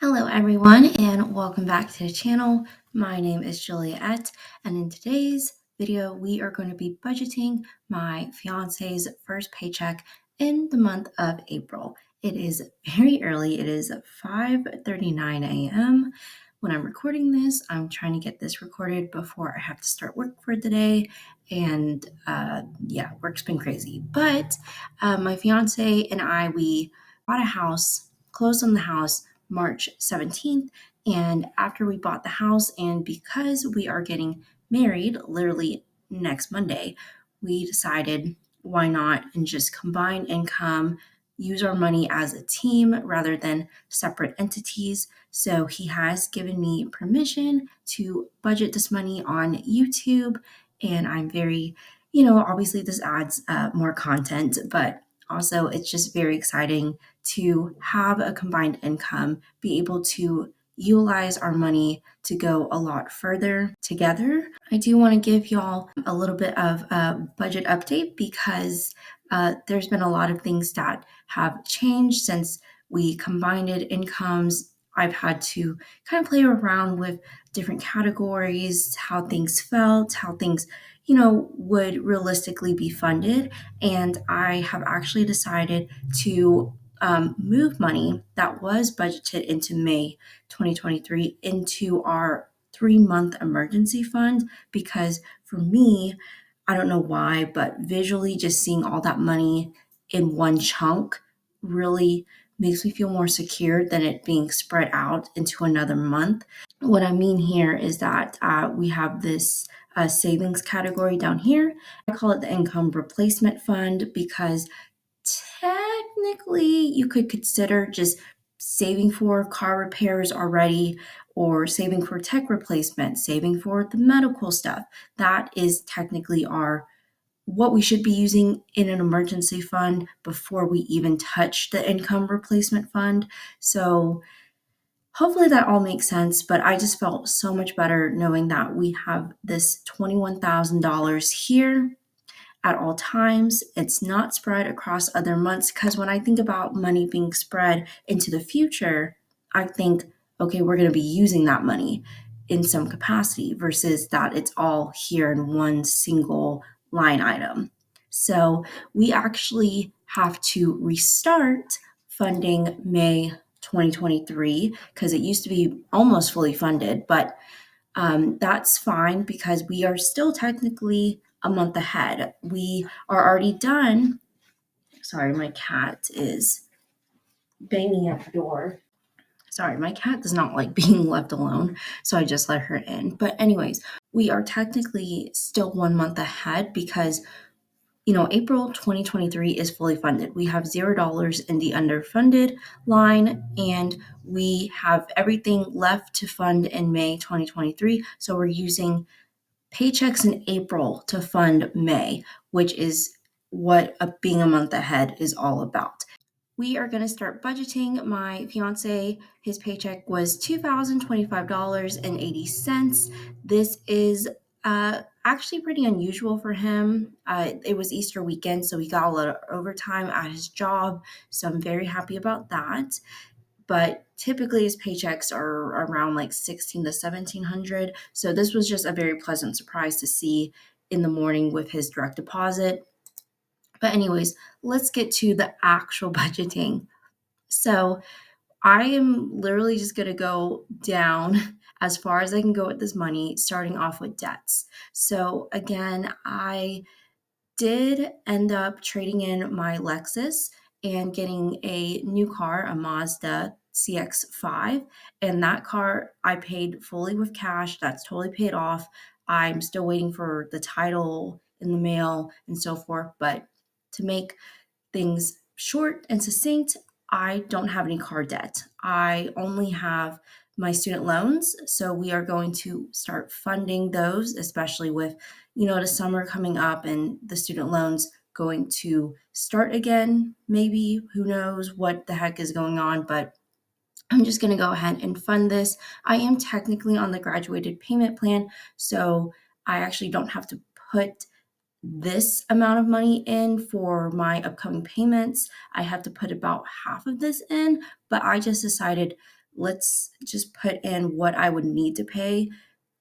Hello everyone and welcome back to the channel. My name is Juliet and in today's video we are going to be budgeting my fiance's first paycheck in the month of April. It is very early. It is 5:39 a.m. when I'm recording this. I'm trying to get this recorded before I have to start work for the day, and work's been crazy. But my fiance and we bought a house, closed on the house March 17th. And after we bought the house, and because we are getting married literally next Monday, we decided why not and just combine income, use our money as a team rather than separate entities. So he has given me permission to budget this money on YouTube. And I'm very, obviously this adds more content, but also it's just very exciting to have a combined income, be able to utilize our money to go a lot further together. I do want to give y'all a little bit of a budget update because there's been a lot of things that have changed since we combined incomes. I've had to kind of play around with different categories, how things felt, how things, would realistically be funded. And I have actually decided to move money that was budgeted into May 2023 into our 3-month emergency fund because for me, I don't know why, but visually just seeing all that money in one chunk really makes me feel more secure than it being spread out into another month. What I mean here is that we have this savings category down here. I call it the income replacement fund because technically you could consider just saving for car repairs already or saving for tech replacement, saving for the medical stuff. That is technically what we should be using in an emergency fund before we even touch the income replacement fund. So hopefully that all makes sense, but I just felt so much better knowing that we have this $21,000 here at all times. It's not spread across other months because when I think about money being spread into the future, I think, okay, we're going to be using that money in some capacity versus that it's all here in one single line item. So we actually have to restart funding May 2023 because it used to be almost fully funded, but that's fine because we are still technically a month ahead. We are already done. Sorry, my cat is banging at the door. Sorry, my cat does not like being left alone, so I just let her in. But anyways, we are technically still 1 month ahead because April 2023 is fully funded. We have $0 in the underfunded line, and we have everything left to fund in May 2023. So we're using paychecks in April to fund May, which is what being a month ahead is all about. We are going to start budgeting. My fiance, his paycheck was $2,025.80. This is actually pretty unusual for him. It was Easter weekend, so he got a lot of overtime at his job. So I'm very happy about that. But typically his paychecks are around like 16 to 1700. So this was just a very pleasant surprise to see in the morning with his direct deposit. But anyways, let's get to the actual budgeting. So I am literally just going to go down as far as I can go with this money, starting off with debts. So again, I did end up trading in my Lexus and getting a new car, a Mazda CX-5. And that car I paid fully with cash. That's totally paid off. I'm still waiting for the title in the mail and so forth. But to make things short and succinct, I don't have any car debt. I only have my student loans. So we are going to start funding those, especially with, the summer coming up and the student loans going to start again. Maybe, who knows what the heck is going on, but I'm just going to go ahead and fund this. I am technically on the graduated payment plan, so I actually don't have to put this amount of money in for my upcoming payments. I have to put about half of this in, but I just decided let's just put in what I would need to pay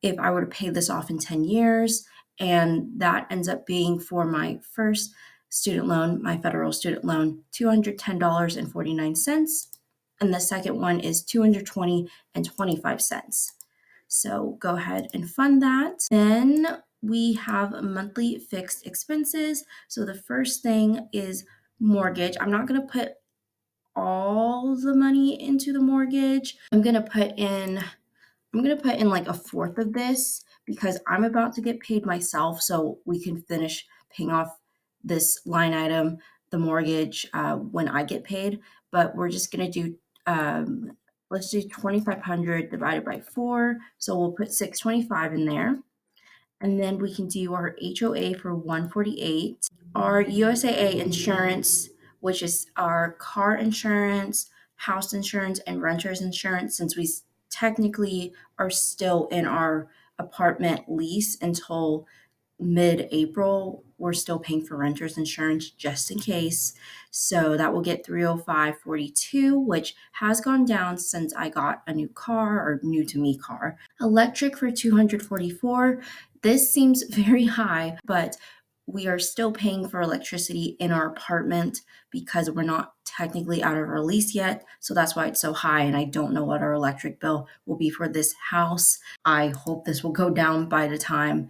if I were to pay this off in 10 years. And that ends up being for my first student loan, my federal student loan, $210.49. And the second one is $220.25. So go ahead and fund that. Then we have monthly fixed expenses. So the first thing is mortgage. I'm not going to put all the money into the mortgage. I'm going to put in like a fourth of this because I'm about to get paid myself so we can finish paying off this line item, the mortgage, when I get paid. But we're just going to do, let's do 2,500 divided by 4. So we'll put 625 in there. And then we can do our HOA for 148, our USAA insurance, which is our car insurance, house insurance, and renter's insurance, since we technically are still in our apartment lease until mid-April. We're still paying for renter's insurance just in case. So that will get 305.42, which has gone down since I got a new car, or new to me car. Electric for 244. This seems very high, but we are still paying for electricity in our apartment because we're not technically out of our lease yet. So that's why it's so high. And I don't know what our electric bill will be for this house. I hope this will go down by the time,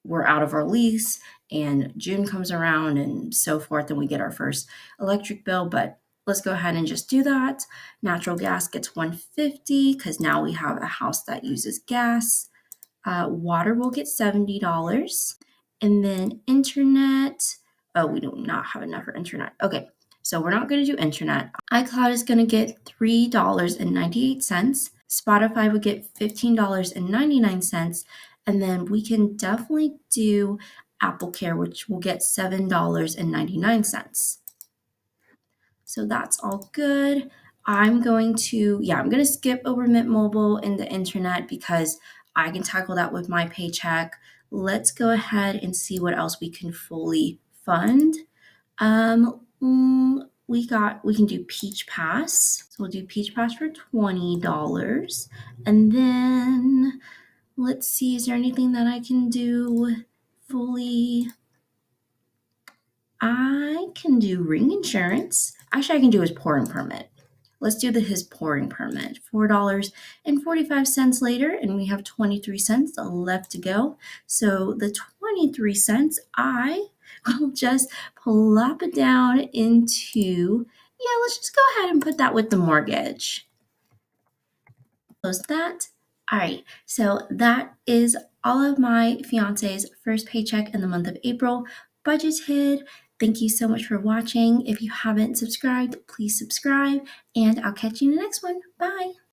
we're out of our lease and June comes around and so forth, and we get our first electric bill. But let's go ahead and just do that. Natural gas gets 150 because now we have a house that uses gas. Water will get $70. And then internet, oh, we do not have enough for internet. Okay, so we're not going to do internet. iCloud is going to get $3.98. Spotify would get $15.99. And then we can definitely do Apple Care, which will get $7.99. So that's all good. I'm going to skip over Mint Mobile and the internet because I can tackle that with my paycheck. Let's go ahead and see what else we can fully fund. We can do Peach Pass. So we'll do Peach Pass for $20. And then let's see, is there anything that I can do fully? I can do ring insurance. Actually, I can do his pouring permit. Let's do his pouring permit. $4.45 later, and we have 23 cents left to go. So the 23 cents, I will just plop it down into, let's just go ahead and put that with the mortgage. Close that. All right, so that is all of my fiance's first paycheck in the month of April budgeted. Thank you so much for watching. If you haven't subscribed, please subscribe, and I'll catch you in the next one. Bye.